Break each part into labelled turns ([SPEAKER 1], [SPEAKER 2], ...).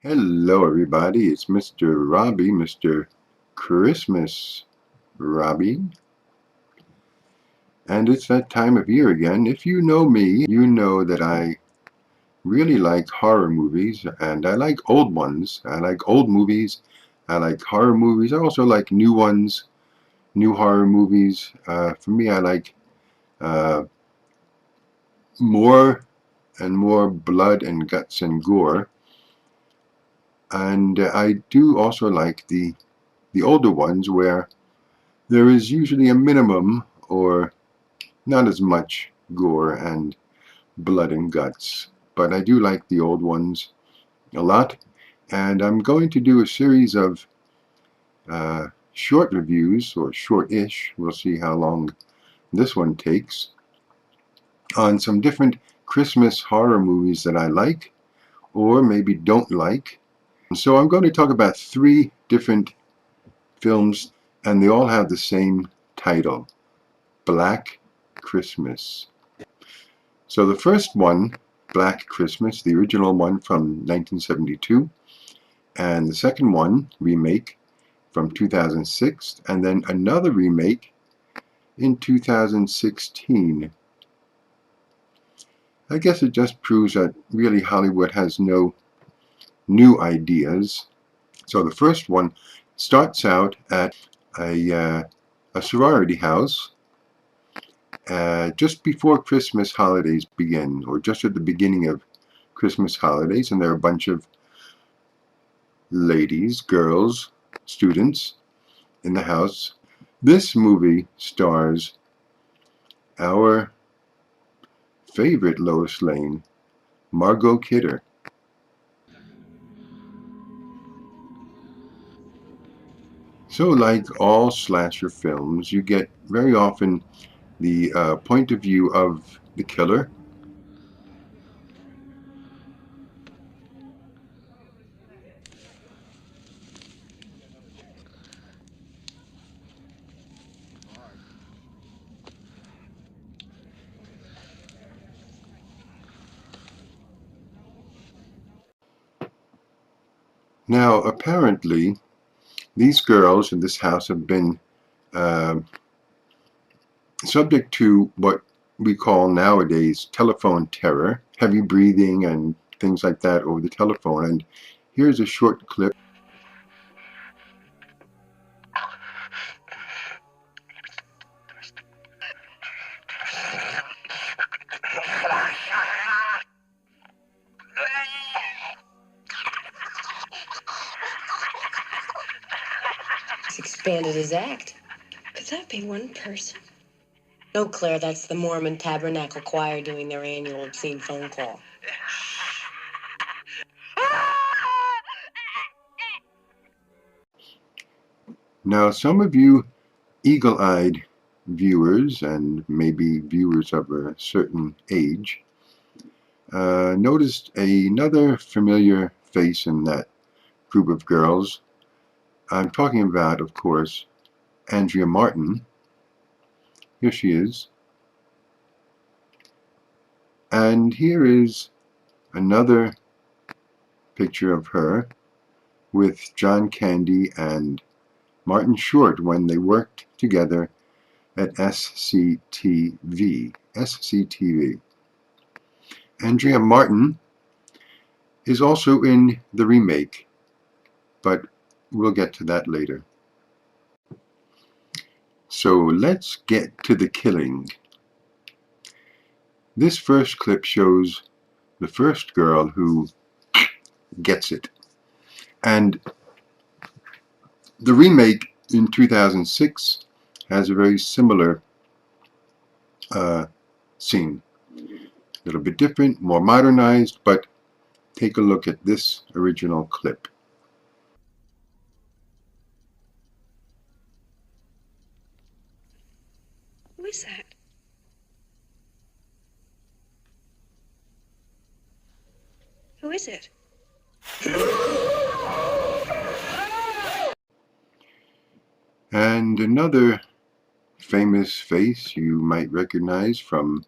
[SPEAKER 1] Hello everybody, it's Mr. Robbie, Mr. Christmas Robbie, and it's that time of year again. If you know me, you know that I really like horror movies, and I like old ones. I like old movies, I like horror movies, I also like new ones, new horror movies. For me, I like uh, more and more blood and guts and gore, and I do also like the older ones where there is usually a minimum or not as much gore and blood and guts. But I do like the old ones a lot. And I'm going to do a series of short reviews, or short-ish, we'll see how long this one takes, on some different Christmas horror movies that I like or maybe don't like. So I'm going to talk about three different films, and they all have the same title: Black Christmas. So the first one, Black Christmas, the original one from 1972, and the second one, remake, from 2006, and then another remake in 2016. I guess it just proves that really Hollywood has no new ideas. So the first one starts out at a sorority house just before Christmas holidays begin, or just at the beginning of Christmas holidays, and there are a bunch of ladies, girls, students in the house. This movie stars our favorite Lois Lane, Margot Kidder. So like all slasher films, you get very often the point of view of the killer. Now, apparently, these girls in this house have been uh, subject to what we call nowadays telephone terror, heavy breathing and things like that over the telephone. And here's a short clip.
[SPEAKER 2] He's expanded his act. Could that be one person? No, Claire, that's the Mormon Tabernacle Choir doing their annual obscene phone call.
[SPEAKER 1] Now, some of you eagle-eyed viewers, and maybe viewers of a certain age, noticed another familiar face in that group of girls. I'm talking about, of course, Andrea Martin. Here she is. And here is another picture of her with John Candy and Martin Short when they worked together at SCTV. SCTV. Andrea Martin is also in the remake, but we'll get to that later. So let's get to the killing. This first clip shows the first girl who gets it. And the remake in 2006 has a very similar scene. A little bit different, more modernized, but take a look at this original clip.
[SPEAKER 2] Who is that? Who is it?
[SPEAKER 1] And another famous face you might recognize from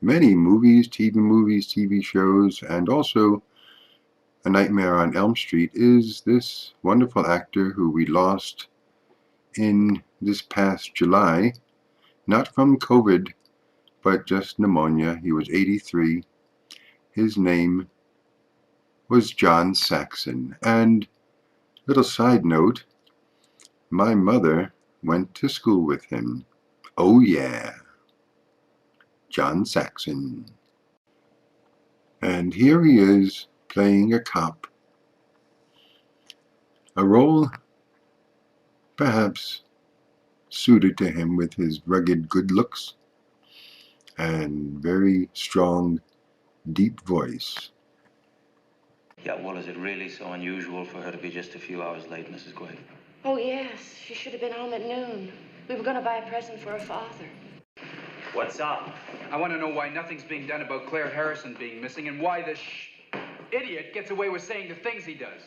[SPEAKER 1] many movies, TV shows, and also A Nightmare on Elm Street is this wonderful actor who we lost in this past July, not from COVID, but just pneumonia. He was 83. His name was John Saxon. And little side note, my mother went to school with him. Oh yeah, John Saxon. And here he is playing a cop. A role perhaps suited to him with his rugged good looks and very strong, deep voice.
[SPEAKER 3] Yeah, well, is it really so unusual for her to be just a few hours late, Mrs. Quaid?
[SPEAKER 2] Oh, yes. She should have been home at noon. We were going to buy a present for her father.
[SPEAKER 3] What's up?
[SPEAKER 4] I want to know why nothing's being done about Claire Harrison being missing and why this idiot gets away with saying the things he does.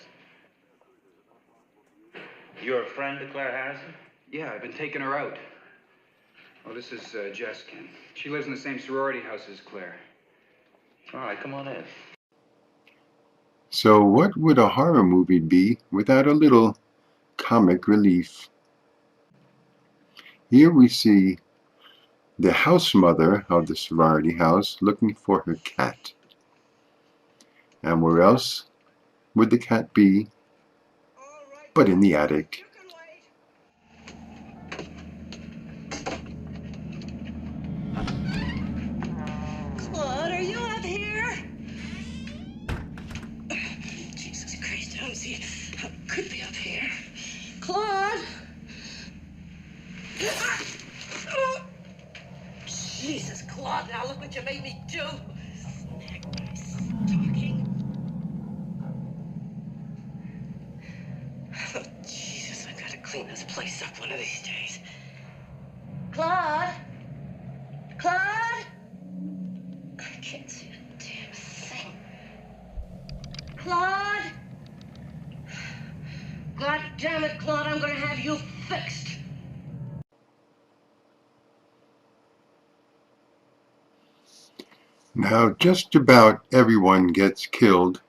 [SPEAKER 3] You're a friend of Claire Harrison?
[SPEAKER 4] Yeah, I've been taking her out. Oh, this is Jess, Ken. She lives in the same sorority house as Claire.
[SPEAKER 3] All right, come on in.
[SPEAKER 1] So what would a horror movie be without a little comic relief? Here we see the house mother of the sorority house looking for her cat. And where else would the cat be but in the attic?
[SPEAKER 2] Claude, are you up here? Jesus Christ, I don't see how it could be up here. Claude! Jesus, Claude, now look what you made me do. Talking. Oh, Jesus, I've got to clean this place up one of these days. Claude? Claude? I can't see a damn thing. Claude? God damn it, Claude, I'm gonna have you fixed.
[SPEAKER 1] Now, just about everyone gets killed.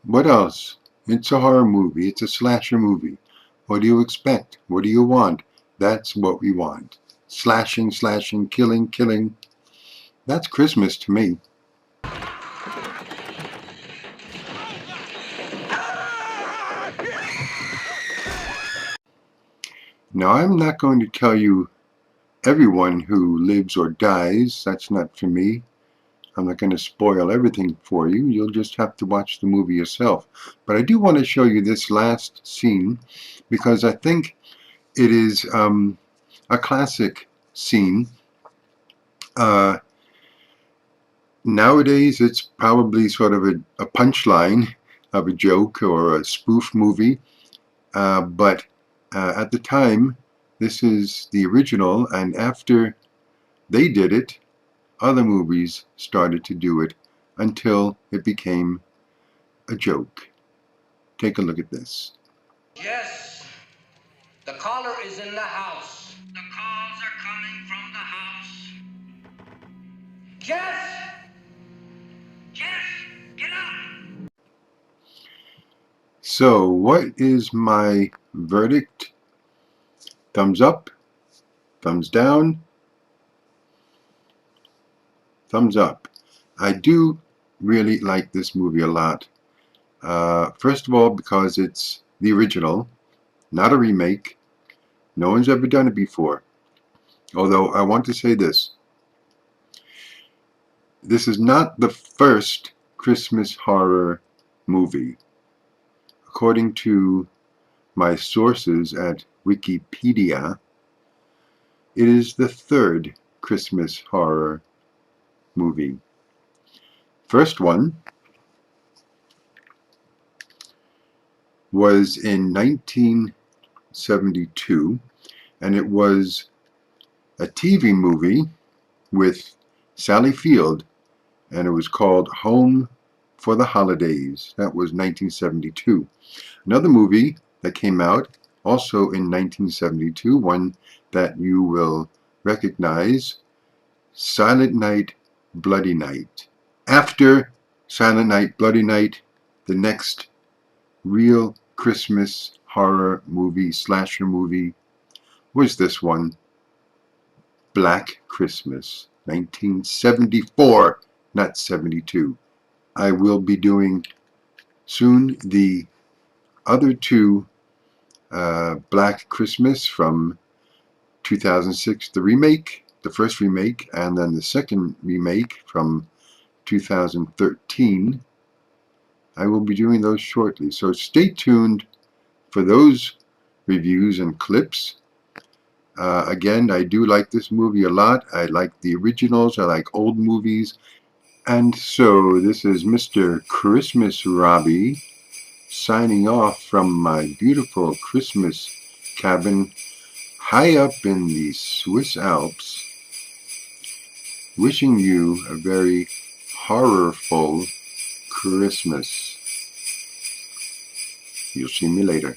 [SPEAKER 1] What else? It's a horror movie. It's a slasher movie. What do you expect? What do you want? That's what we want. Slashing, slashing, killing, killing. That's Christmas to me. Now, I'm not going to tell you everyone who lives or dies. That's not for me. I'm not going to spoil everything for you. You'll just have to watch the movie yourself. But I do want to show you this last scene because I think it is a classic scene. Nowadays, it's probably sort of a punchline of a joke or a spoof movie. But at the time, this is the original, and after they did it, other movies started to do it until it became a joke. Take a look at this.
[SPEAKER 5] Yes, the caller is in the house. The calls are coming from the house. Jess! Jess, get up!
[SPEAKER 1] So, what is my verdict? Thumbs up? Thumbs down? Thumbs up. I do really like this movie a lot. First of all, because it's the original, not a remake. No one's ever done it before. Although I want to say this. This is not the first Christmas horror movie. According to my sources at Wikipedia, it is the third Christmas horror movie. First one was in 1972, and it was a TV movie with Sally Field, and it was called Home for the Holidays. That was 1972. Another movie that came out also in 1972, one that you will recognize, Silent Night, Bloody Night. After Silent Night, Bloody Night, the next real Christmas horror movie, slasher movie, was this one, Black Christmas, 1974, not 72. I will be doing soon the other two Black Christmas from 2006, the remake, the first remake, and then the second remake from 2013. I will be doing those shortly, so stay tuned for those reviews and clips. Again, I do like this movie a lot. I like the originals, I like old movies, and so this is Mr. Christmas Robbie signing off from my beautiful Christmas cabin high up in the Swiss Alps, wishing you a very horrorful Christmas. You'll see me later.